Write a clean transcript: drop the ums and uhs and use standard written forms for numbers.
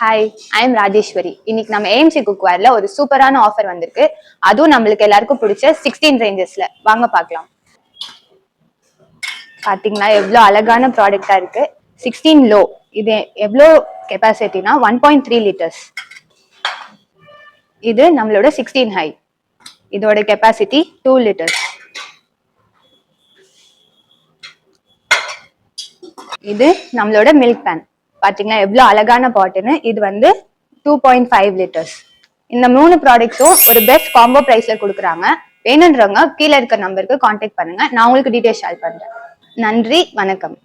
Hi, I am Rajeswari. இன்னைக்கு நம்ம AMC குக்வேர்ல ஒரு சூப்பரான ஆஃபர் வந்திருக்கு. அதுவும் நம்மளுக்கு எல்லாருக்கும் பிடிச்ச 16 ரேஞ்சஸ்ல. வாங்க பார்க்கலாம். பாத்தீங்கன்னா எவ்வளவு அழகான ப்ராடக்டா இருக்கு. 16 லோ. இது எவ்வளோ கெப்பாசிட்டினா 1.3 லிட்டர்ஸ். இது நம்மளோட 16 ஹை. இதோட கெப்பாசிட்டி 2 லிட்டர்ஸ். இது நம்மளோட மில்க் பேன். பாத்தீங்கன்னா எவ்வளவு அழகான பாட்டுன்னு. இது 2.5 லிட்டர்ஸ். இந்த 3 ப்ராடக்ட்ஸும் ஒரு பெஸ்ட் காம்போ பிரைஸ்ல கொடுக்குறாங்க. வேணுன்றவங்க கீழே இருக்க நம்பருக்கு கான்டாக்ட் பண்ணுங்க. நான் உங்களுக்கு டீடைல்ஸ் ஷேர் பண்றேன். நன்றி, வணக்கம்.